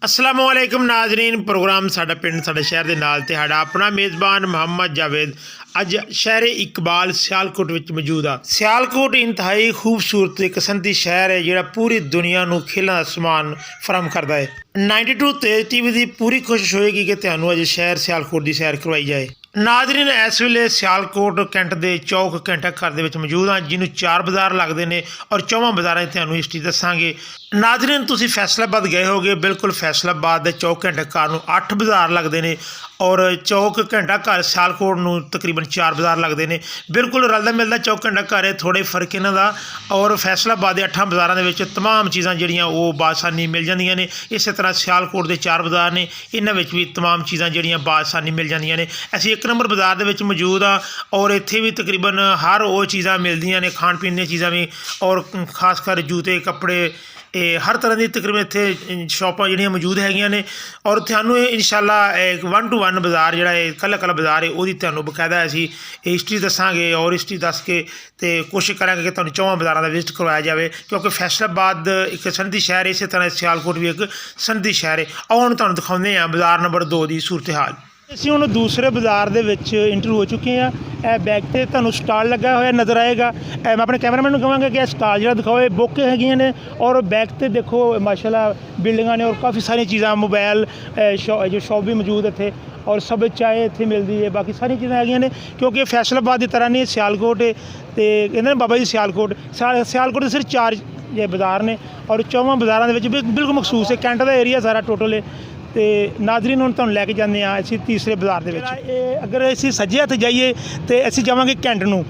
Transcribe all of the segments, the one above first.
असलामुअलैकुम नाजरीन प्रोग्राम साडा पिंड साडे शहर के नाल ते साडा अपना मेज़बान मोहम्मद जावेद अज शहर इकबाल सियालकोट विच मौजूद आ। सियालकोट इंतहाई खूबसूरत एक संती शहर है जिहड़ा पूरी दुनिया नूं खेलों का समान फराहम करता है। 92 तेज टीवी की पूरी कोशिश होएगी कि तुहानूं अज शहर सियालकोट की सैर करवाई जाए। नाजरीन इस वेले सियालकोट कैंट के चौक घंटा घर के मौजूद हाँ जिन्होंने 4 बाज़ार लगते हैं और 4 बाज़ारों की तुहानूं हिस्ट्री दसांगे। नाजरीन तुसीं फैसलाबाद गए होगे, बिल्कुल फैसलाबाद के चौक घंटा घर नूं 8 बाज़ार लगते हैं और चौक घंटा घर सियालकोट नूं तकरीबन 4 बाज़ार लगते हैं। बिल्कुल रलदा मिलदा चौक घंटा घर है, थोड़े फर्क इन्हां दा। और फैसलाबाद के 8 बाज़ारों के तमाम चीज़ां जिहड़ियां वो बासानी मिल जांदियां ने। इस तरह सियालकोट के 4 बाज़ार ने, इन्हां विच भी तमाम चीज़ां जिहड़ियां बासानी मिल जांदियां ने। असीं 1 नंबर बाज़ार दे विच मौजूद हाँ और इत्थे भी तकरीबन हर वो चीज़ां मिलदियां ने, खाण पीण दी चीज़ां भी और खासकर जूते कपड़े हर तरह की तकरीबन इत्थे शॉपां जिहड़ियां मौजूद हैगियां ने। और तुहानूं इंशाअल्लाह 1 to 1 बाज़ार जिहड़ा है कल्ला बाज़ार है वो तुहानूं बकायदा असीं हिस्ट्री दसांगे और हिस्ट्री दस के ते कोशिश करांगे कि तुहानूं 4 बाज़ारां दा विजिट करवाया जाए, क्योंकि फैसलाबाद एक संधी शहर है, इस तरह सियालकोट भी एक संधी शहर है। आओ हुण तुहानूं दिखाउने आ बाज़ार नंबर 2 की सूरत हाल। ਅਸੀਂ ਹੁਣ ਦੂਸਰੇ ਬਾਜ਼ਾਰ ਦੇ ਵਿੱਚ ਇੰਟਰ ਹੋ ਚੁੱਕੇ ਆ। ਇਹ ਬੈਕ ਤੇ ਤੁਹਾਨੂੰ ਸਟਾਲ ਲੱਗਾ ਹੋਇਆ ਨਜ਼ਰ ਆਏਗਾ। ਮੈਂ ਆਪਣੇ ਕੈਮਰਾਮੈਨ ਨੂੰ ਕਹਾਂਗਾ ਕਿ ਇਹ ਸਟਾਲ ਜਿਹੜਾ ਦਿਖਾਓ, ਇਹ ਬੁੱਕ ਹੈਗੀਆਂ ਨੇ ਔਰ ਬੈਕ ਤੇ ਦੇਖੋ ਮਾਸ਼ਾਅੱਲਾ ਬਿਲਡਿੰਗਾਂ ਨੇ ਔਰ ਕਾਫੀ ਸਾਰੀਆਂ ਚੀਜ਼ਾਂ ਮੋਬਾਈਲ ਜੋ ਸ਼ॉप ਵੀ ਮੌਜੂਦ ਇੱਥੇ और सब चाय इत्थे मिलती है, बाकी सारी चीज़ां हैगियां ने। क्योंकि फैसलाबाद की तरह नहीं सियालकोट तो कहते बाबा जी सियालकोट सिर्फ 4 बाज़ार ने और 4 बाज़ारों के बिल्कुल मखसूस है। कैंट का एरिया सारा टोटल है। तो नाजरीन हुण तुहानूं लैके जाने असीं तीसरे बाज़ार के। अगर असीं सज्जे हत्थ जाइए तो असीं जावांगे कैंट नूं,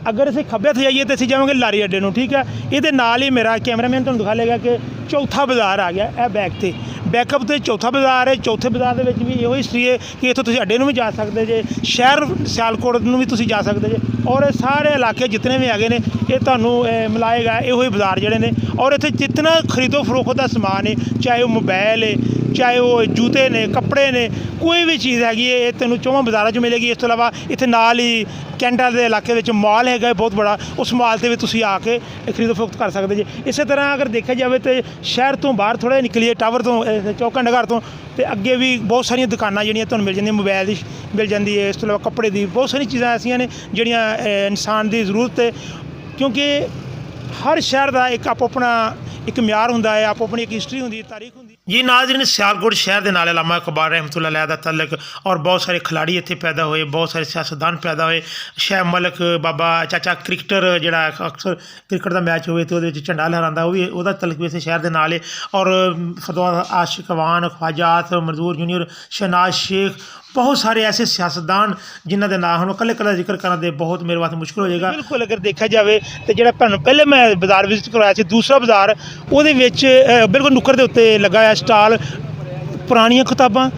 अगर असीं खब्बे हत्थ जाइए तो असीं जावांगे लारी अड्डे नूं। ठीक है, ये नाल ही मेरा कैमरामैन तुहानूं दिखा लेगा कि चौथा बाज़ार आ गया। यह बैक ते बैकअप तो चौथा बाज़ार है। चौथे बाज़ार के भी इहो हिस्ट्री है कि इत्थों तुसीं अड्डे नूं भी जा सकते जे, शहर सियालकोट नूं भी तुसीं जा सकते जे और सारे इलाके जितने भी हैगे ने ये तुहानूं मिलाएगा इहो ही बाज़ार जिहड़े ने। और इत्थे जितना खरीदो फरोख्त का समान है, चाहे वो मोबाइल है, चाहे वो जूते ने, कपड़े ने, कोई भी चीज़ हैगी है ये तेनों 4 बाज़ारों च मिलेगी। इस तो इलावा इत्थे नाल ही कैंटा के इलाके में मॉल है बहुत बड़ा, उस मॉल से भी तुसीं आके खरीदो फरोख्त कर सकते जे। इस तरह अगर देखा जाए तो शहर तो बाहर थोड़ा निकलीए टावर तो चौक घंटा घर तो अगे भी बहुत सारिया दुकानां जिहड़ियां तुहानूं मिल जांदियां, मोबाइल की मिल जाती है, इस तो इलावा कपड़े की बहुत सारी चीज़ां ऐसियां ने जिहड़ियां इंसान की ज़रूरत है। क्योंकि हर शहर का एक आपो अपना एक म्यार हुंदा है, आपो अपनी एक हिस्ट्री हुंदी है, तारीख हुंदी है। जी नाज़रीन सियालकोट शहर के नाल अल्लामा इकबाल रहमतुल्लाह अलैह दा तलक और बहुत सारे खिलाड़ी इत्थे पैदा हुए, बहुत सारे सियासतदान पैदा हुए। शाह मलिक बाबा चाचा क्रिकेटर जिहड़ा अक्सर क्रिकेट का मैच होवे तो उहदे विच झंडा लहरांदा, वो भी उहदा तलक भी इस शहर के नाल है। और फतवा आशिक अवान, ख्वाजा आसिफ मंजूर जूनियर, शहनाज शेख, बहुत सारे ऐसे सियासतदान जिन्हों के नाम हम कल्ले कल्ला जिक्र करना दे बहुत मेरे वास्ते मुश्किल हो जाएगा। बिल्कुल अगर देखा जाए तो जो पहले मैं बाज़ार विजिट करवाया से दूसरा बाज़ार वो बिल्कुल नुक्कड़ के उत्ते लगा है स्टाल पुरानियां किताबां,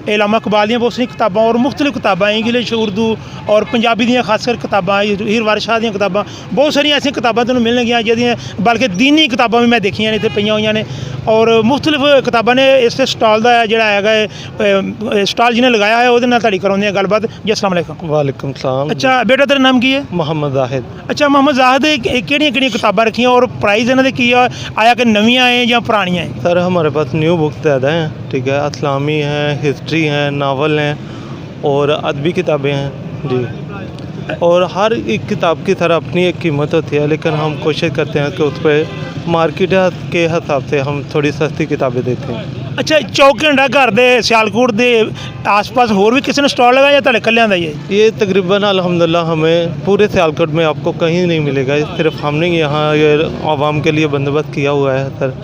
अल्लामा इकबाल दी बहुत सारी किताबां और मुख्तलिफ किताबां इंग्लिश उर्दू और पंजाबी दी खासकर किताबां, हीर वारिस शाह दी किताबां, बहुत सारिया ऐसी किताबां तुहानूं मिलणगियां जिहदियां बल्कि दीनी किताबां भी मैं देखियां ने इत्थे पईयां होईयां ने और मुख्तलिफ किताबां ने। इस स्टाल का जिहड़ा हैगा स्टाल जिन्हें लगाया है उहदे नाल तुहाडी कराउने गलबात। जी अस्सलाम वालेकुम। वालेकुम सलाम। अच्छा बेटा तेरा नाम की है? मोहम्मद जाहिद। अच्छा मोहम्मद जाहिद, किहड़ियां किताबां रखियां और प्राइस इन्हां दे की आया कि नवीआं है या पुरानियां है? सर हमारे पास न्यू बुक्स ज़्यादा हैं, ठीक है, इस्लामी हैं, हिस्ट्री हैं, नावल हैं और अदबी किताबें हैं जी। और हर एक किताब की तरह अपनी एक कीमत होती है, लेकिन हम कोशिश करते हैं कि उस पर मार्केट के हिसाब से हम थोड़ी सस्ती किताबें देते हैं। अच्छा चौक घंटा घर दे सियालकोट दे आस पास होर भी किसी ने स्टॉल लगाया या तुहाडे कल्लियां दा ही है? ये तकरीबन अल्हम्दुलिल्लाह हमें पूरे सियालकोट में आपको कहीं नहीं मिलेगा, सिर्फ हमने यहाँ ये आवाम के लिए बंदोबस्त किया हुआ है। सर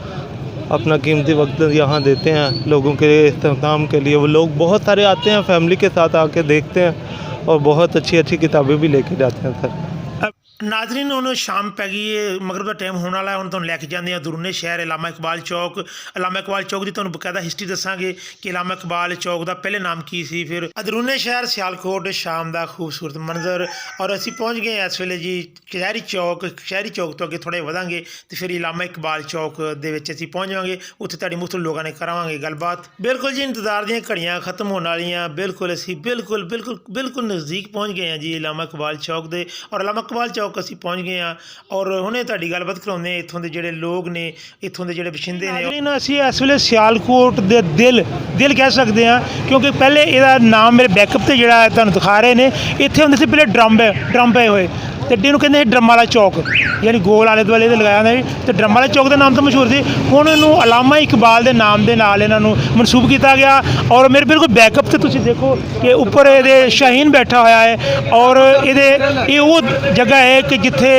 अपना कीमती वक्त यहाँ देते हैं लोगों के इस्तेमाल के लिए। वो लोग बहुत सारे आते हैं, फैमिली के साथ आके देखते हैं और बहुत अच्छी अच्छी किताबें भी लेके जाते हैं। सर नाजरीन हुण शाम पै गई है, मगरब का टाइम होने वाला है, हुण तुहानूं लैके जांदे आ दरूने शहर अल्लामा इकबाल चौक। अल्लामा इकबाल चौक की तुहानूं बकायदा हिस्ट्री दसांगे कि अल्लामा इकबाल चौक का पहले नाम की सी। फिर अदरूने शहर सियालकोट शाम का खूबसूरत मंजर और असीं पहुँच गए इस वेले जी शहरी चौक तो अगे थोड़े वधांगे तो फिर अल्लामा इकबाल चौक दे विच असीं पहुँच जावांगे, उत्थे तुहाडी मुख्तलिफ लोगों ने करावांगे गलबात। बिल्कुल जी इंतजार दीयां घड़ियां खत्म होने वालियां, बिल्कुल असीं बिल्कुल बिल्कुल बिल्कुल नज़दीक पहुँच गए हैं जी अल्लामा इकबाल चौक दे। और अल्लामा इकबाल चौक ਚੌਕ ਅਸੀਂ ਪਹੁੰਚ ਗਏ ਹਾਂ ਔਰ ਹੁਣੇ ਤੁਹਾਡੀ ਗੱਲਬਾਤ ਕਰਾਉਂਦੇ ਹਾਂ ਇੱਥੋਂ ਦੇ ਜਿਹੜੇ ਲੋਕ ਨੇ, ਇੱਥੋਂ ਦੇ ਜਿਹੜੇ ਵਸਿੰਦੇ ਨੇ। ਅਸੀਂ ਇਸ ਵੇਲੇ ਸਿਆਲਕੋਟ ਦੇ ਦਿਲ ਕਹਿ ਸਕਦੇ ਹਾਂ, ਕਿਉਂਕਿ ਪਹਿਲੇ ਇਹਦਾ ਨਾਮ ਮੇਰੇ ਬੈਕਅਪ ਤੇ ਜਿਹੜਾ ਤੁਹਾਨੂੰ ਦਿਖਾ ਰਹੇ ਨੇ, ਇੱਥੇ ਹੁੰਦੇ ਸੀ ਪਹਿਲੇ ਡਰਮ ਪਏ ਹੋਏ, ਤੇ ਅੱਡੇ ਨੂੰ ਕਹਿੰਦੇ ਸੀ ਡਰਮ ਵਾਲਾ ਚੌਕ, ਯਾਨੀ ਗੋਲ ਆਲੇ ਦੁਆਲੇ ਤੇ ਲਗਾਇਆ ਹੁੰਦਾ ਸੀ, ਤੇ ਡਰਮ ਵਾਲੇ ਚੌਕ ਦੇ ਨਾਮ ਤੋਂ ਮਸ਼ਹੂਰ ਸੀ। ਹੁਣ ਇਹਨੂੰ ਅਲਾਮਾ ਇਕਬਾਲ ਦੇ ਨਾਮ ਦੇ ਨਾਲ ਇਹਨਾਂ ਨੂੰ ਮਨਸੂਬ ਕੀਤਾ ਗਿਆ। ਔਰ ਮੇਰੇ ਬਿਲਕੁਲ ਬੈਕਅਪ ਤੇ ਤੁਸੀਂ ਦੇਖੋ ਕਿ ਉੱਪਰ ਇਹਦੇ ਸ਼ਾਹੀਨ ਬੈਠਾ ਹੋਇਆ ਹੈ, ਔਰ ਇਹ ਉਹ ਜਗ੍ਹਾ ਹੈ ਕਿ ਜਿੱਥੇ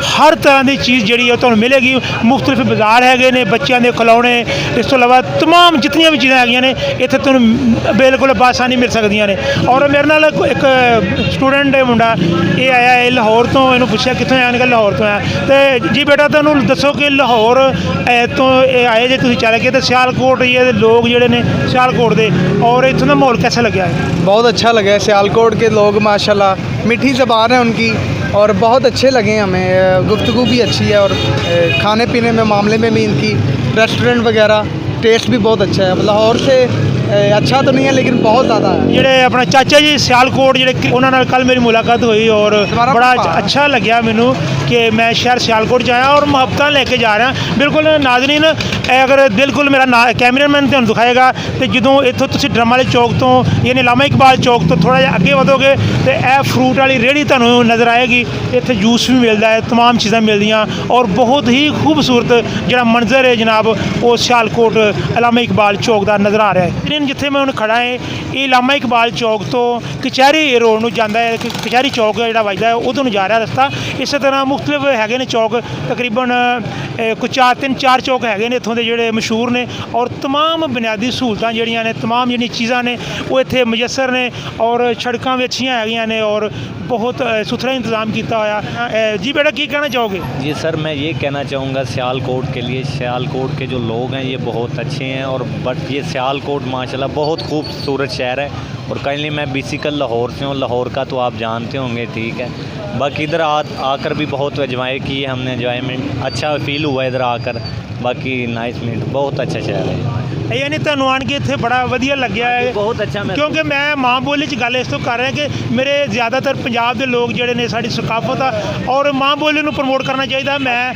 ਹਰ ਤਰ੍ਹਾਂ ਦੀ ਚੀਜ਼ ਜਿਹੜੀ ਹੈ ਤੁਹਾਨੂੰ ਮਿਲੇਗੀ। ਮੁਖਤਲਿਫ ਬਾਜ਼ਾਰ ਹੈਗੇ ਨੇ, ਬੱਚਿਆਂ ਦੇ ਖਿਲੌਣੇ, ਇਸ ਤੋਂ ਇਲਾਵਾ ਤਮਾਮ ਜਿਤਨੀਆਂ ਵੀ ਚੀਜ਼ਾਂ ਹੈਗੀਆਂ ਨੇ ਇੱਥੇ ਤੁਹਾਨੂੰ ਬਿਲਕੁਲ ਬਾਸਾਨੀ ਮਿਲ ਸਕਦੀਆਂ ਨੇ। ਔਰ ਮੇਰੇ ਨਾਲ ਇੱਕ ਸਟੂਡੈਂਟ ਹੈ ਮੁੰਡਾ, ਇਹ ਆਇਆ ਹੈ ਲਾਹੌਰ ਤੋਂ। ਇਹਨੂੰ ਪੁੱਛਿਆ ਕਿੱਥੋਂ ਆਇਆ, ਨਿਕਲ ਲਾਹੌਰ ਤੋਂ ਆਇਆ। ਤੇ ਜੀ ਬੇਟਾ ਤੁਹਾਨੂੰ ਦੱਸੋ ਕਿ ਲਾਹੌਰ ਤੋਂ ਇਹ ਆਏ ਜੇ ਤੁਸੀਂ ਚੱਲ ਕੇ, ਤੇ ਸਿਆਲਕੋਟ ਇਹ ਲੋਕ ਜਿਹੜੇ ਨੇ ਸਿਆਲਕੋਟ ਦੇ, ਔਰ ਇੱਥੋਂ ਦਾ ਮਾਹੌਲ कैसा लगा है? बहुत अच्छा लगा है। सियालकोट के लोग माशाल्लाह मीठी ज़बान है उनकी और बहुत अच्छे लगे हमें। गुफ्तगू भी अच्छी है और खाने पीने में मामले में भी इनकी रेस्टोरेंट वगैरह टेस्ट भी बहुत अच्छा है। लाहौर से अच्छा तो नहीं है लेकिन बहुत ज़्यादा है। ਜਿਹੜੇ ਆਪਣਾ ਚਾਚਾ ਜੀ ਸਿਆਲਕੋਟ ਜਿਹੜੇ, ਉਹਨਾਂ ਨਾਲ ਕੱਲ ਮੇਰੀ ਮੁਲਾਕਾਤ ਹੋਈ ਔਰ ਬੜਾ ਅੱਛਾ ਲੱਗਿਆ ਮੈਨੂੰ ਕਿ ਮੈਂ ਸ਼ਹਿਰ ਸਿਆਲਕੋਟ 'ਚ ਆਇਆ ਔਰ ਮੁਹੱਬਤਾਂ ਲੈ ਕੇ ਜਾ ਰਿਹਾ। ਬਿਲਕੁਲ ਨਾਜ਼ਰੀਨ, ਅਗਰ ਬਿਲਕੁਲ ਮੇਰਾ ਕੈਮਰਾਮੈਨ ਤੁਹਾਨੂੰ ਦਿਖਾਏਗਾ, ਤੇ ਜਦੋਂ ਇੱਥੋਂ ਤੁਸੀਂ ਡਰਮ ਵਾਲੇ ਚੌਕ ਤੋਂ ਯਾਨੀ ਅਲਾਮਾ ਇਕਬਾਲ ਚੌਕ ਤੋਂ ਥੋੜ੍ਹਾ ਜਿਹਾ ਅੱਗੇ ਵਧੋਗੇ ਤੇ ਇਹ ਫਰੂਟ ਵਾਲੀ ਰੇਹੜੀ ਤੁਹਾਨੂੰ ਨਜ਼ਰ ਆਏਗੀ। ਇੱਥੇ ਜੂਸ ਵੀ ਮਿਲਦਾ ਹੈ, ਤਮਾਮ ਚੀਜ਼ਾਂ ਮਿਲਦੀਆਂ ਔਰ ਬਹੁਤ ਹੀ ਖੂਬਸੂਰਤ ਜਿਹੜਾ ਮੰਜ਼ਰ ਹੈ ਜਨਾਬ, ਉਹ ਸਿਆਲਕੋਟ ਅਲਾਮਾ ਇਕਬਾਲ ਚੌਕ ਦਾ ਨਜ਼ਰ ਆ ਰਿਹਾ ਹੈ। ਜਿੱਥੇ ਮੈਂ ਹੁਣ ਖੜਾ ਹੈ, ਇਹ ਅਲਾਮਾ ਇਕਬਾਲ ਚੌਕ ਤੋਂ ਕਚਹਿਰੀ ਰੋਡ ਨੂੰ ਜਾਂਦਾ ਹੈ। ਕਚਹਿਰੀ ਚੌਕ ਜਿਹੜਾ ਵੱਜਦਾ ਹੈ ਉਧਰ ਨੂੰ ਜਾ ਰਿਹਾ ਰਸਤਾ। ਇਸੇ ਤਰ੍ਹਾਂ ਮੁਖਤਲਿਫ ਹੈਗੇ ਨੇ ਚੌਕ, ਤਕਰੀਬਨ ਕੁਝ 3-4 ਚੌਕ ਹੈਗੇ ਨੇ ਇੱਥੋਂ ਦੇ ਜਿਹੜੇ ਮਸ਼ਹੂਰ ਨੇ, ਔਰ ਤਮਾਮ ਬੁਨਿਆਦੀ ਸਹੂਲਤਾਂ ਜਿਹੜੀਆਂ ਨੇ, ਤਮਾਮ ਜਿਹੜੀਆਂ ਚੀਜ਼ਾਂ ਨੇ ਉਹ ਇੱਥੇ ਮੁਯੱਸਰ ਨੇ, ਔਰ ਸੜਕਾਂ ਵੀ ਅੱਛੀਆਂ ਹੈਗੀਆਂ ਨੇ ਔਰ बहुत सुथरा इंतज़ाम किया होया। जी बेटा की कहना चाहोगे? जी सर, मैं ये कहना चाहूँगा सियालकोट के लिए, सियालकोट के जो लोग हैं ये बहुत अच्छे हैं, और बट ये सियालकोट माशाल्लाह बहुत खूबसूरत शहर है। और कहीं मैं बेसिकल लाहौर से हूँ, लाहौर का तो आप जानते होंगे, ठीक है। बाकी इधर आकर भी बहुत एंजॉय किए हमने, एंजॉयमेंट अच्छा फील हुआ इधर आकर। बाकी नाइस मीट, बहुत अच्छा शहर है। यानी ਤੁਹਾਨੂੰ ਆਣ ਕੇ ਇੱਥੇ ਬੜਾ ਵਧੀਆ ਲੱਗਿਆ ਹੈ? ਬਹੁਤ ਅੱਛਾ। ਕਿਉਂਕਿ ਮੈਂ ਮਾਂ ਬੋਲੀ 'ਚ ਗੱਲ ਇਸ ਤੋਂ ਕਰ ਰਿਹਾ ਕਿ ਮੇਰੇ ਜ਼ਿਆਦਾਤਰ ਪੰਜਾਬ ਦੇ ਲੋਕ ਜਿਹੜੇ ਨੇ ਸਾਡੀ ਸਕਾਫਤ ਆ ਔਰ ਮਾਂ ਬੋਲੀ ਨੂੰ ਪ੍ਰਮੋਟ ਕਰਨਾ ਚਾਹੀਦਾ। ਮੈਂ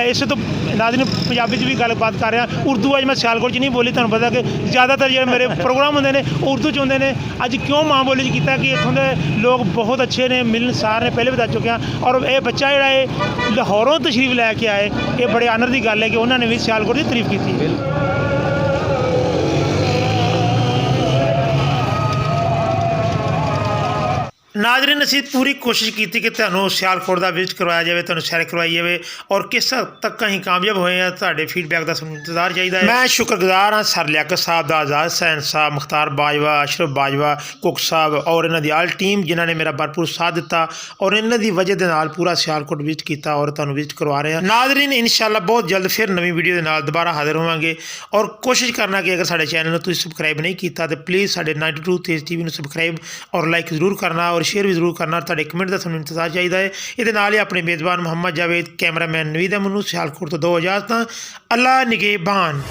ਇਸੇ ਤੋਂ ਨਾਜ਼ਰੀਨ ਪੰਜਾਬੀ 'ਚ ਵੀ ਗੱਲਬਾਤ ਕਰ ਰਿਹਾ। ਉਰਦੂ ਅੱਜ ਮੈਂ ਸਿਆਲਕੋਟ 'ਚ ਨਹੀਂ ਬੋਲੀ, ਤੁਹਾਨੂੰ ਪਤਾ ਕਿ ਜ਼ਿਆਦਾਤਰ ਜਿਹੜੇ ਮੇਰੇ ਪ੍ਰੋਗਰਾਮ ਹੁੰਦੇ ਨੇ ਉਰਦੂ 'ਚ ਹੁੰਦੇ ਨੇ। ਅੱਜ ਕਿਉਂ ਮਾਂ ਬੋਲੀ 'ਚ ਕੀਤਾ ਕਿ ਇੱਥੋਂ ਦੇ ਲੋਕ ਬਹੁਤ ਅੱਛੇ ਨੇ, ਮਿਲਣਸਾਰ ਨੇ, ਪਹਿਲੇ ਵੀ ਦੱਸ ਚੁੱਕਿਆ। ਔਰ ਇਹ ਬੱਚਾ ਜਿਹੜਾ ਹੈ ਲਾਹੌਰੋਂ ਤਸ਼ਰੀਫ ਲੈ ਕੇ ਆਏ, ਇਹ ਬੜੇ ਆਨਰ ਦੀ ਗੱਲ ਹੈ ਕਿ ਉਹਨਾਂ ਨੇ ਵੀ ਸਿਆਲਕੋਟ ਦੀ ਤਾਰੀਫ ਕੀਤੀ। ਨਾਜ਼ਰੀਨ, ਅਸੀਂ ਪੂਰੀ ਕੋਸ਼ਿਸ਼ ਕੀਤੀ ਕਿ ਤੁਹਾਨੂੰ ਸਿਆਲਕੋਟ ਦਾ ਵਿਜ਼ਿਟ ਕਰਵਾਇਆ ਜਾਵੇ, ਤੁਹਾਨੂੰ ਸੈਰ ਕਰਵਾਈ ਜਾਵੇ, ਔਰ ਕਿਸ ਹੱਦ ਤੱਕ ਅਸੀਂ ਕਾਮਯਾਬ ਹੋਏ ਹਾਂ ਤੁਹਾਡੇ ਫੀਡਬੈਕ ਦਾ ਸਾਨੂੰ ਇੰਤਜ਼ਾਰ ਚਾਹੀਦਾ ਹੈ। ਮੈਂ ਸ਼ੁਕਰਗੁਜ਼ਾਰ ਹਾਂ ਸਰ ਲਿਆਕਤ ਸਾਹਿਬ ਦਾ, ਆਜ਼ਾਦ ਸੈਨ ਸਾਹਿਬ, ਮੁਖਤਾਰ ਬਾਜਵਾ, ਅਸ਼ਰਫ ਬਾਜਵਾ, ਕੁੱਕ ਸਾਹਿਬ ਔਰ ਇਹਨਾਂ ਦੀ ਆਲ ਟੀਮ ਜਿਨ੍ਹਾਂ ਨੇ ਮੇਰਾ ਭਰਪੂਰ ਸਾਥ ਦਿੱਤਾ, ਔਰ ਇਹਨਾਂ ਦੀ ਵਜ੍ਹਾ ਦੇ ਨਾਲ ਪੂਰਾ ਸਿਆਲਕੋਟ ਵਿਜ਼ਿਟ ਕੀਤਾ ਔਰ ਤੁਹਾਨੂੰ ਵਿਜ਼ਿਟ ਕਰਵਾ ਰਹੇ ਹਾਂ। ਨਾਜ਼ਰੀਨ, ਇਨਸ਼ਾਅੱਲਾ ਬਹੁਤ ਜਲਦ ਫਿਰ ਨਵੀਂ ਵੀਡੀਓ ਦੇ ਨਾਲ ਦੁਬਾਰਾ ਹਾਜ਼ਰ ਹੋਵਾਂਗੇ, ਔਰ ਕੋਸ਼ਿਸ਼ ਕਰਨਾ ਕਿ ਅਗਰ ਸਾਡੇ ਚੈਨਲ ਨੂੰ ਤੁਸੀਂ ਸਬਸਕ੍ਰਾਈਬ ਨਹੀਂ ਕੀਤਾ ਤਾਂ ਪਲੀਜ਼ ਸਾਡੇ 92 ਤੇਜ਼ TV ਨੂੰ ਸਬਸਕ੍ਰਾਈਬ ਔਰ ਲਾਈਕ ਜ਼ਰੂਰ ਕਰਨਾ, ਔਰ ਸ਼ੇਅਰ ਵੀ ਜ਼ਰੂਰ ਕਰਨਾ। ਤੁਹਾਡੇ ਕਮੈਂਟ ਦਾ ਸਾਨੂੰ ਇੰਤਜ਼ਾਰ ਚਾਹੀਦਾ ਹੈ। ਇਹਦੇ ਨਾਲ ਹੀ ਆਪਣੇ ਮੇਜ਼ਬਾਨ ਮੁਹੰਮਦ ਜਾਵੇਦ, ਕੈਮਰਾਮੈਨ ਨਵੀਦ ਅਹਿਮਦ ਨੂੰ ਸਿਆਲਕੋਟ ਤੋਂ 2 ਇਜਾਜ਼ਤਾਂ। ਅੱਲਾ ਨਿਗਹਿਬਾਨ।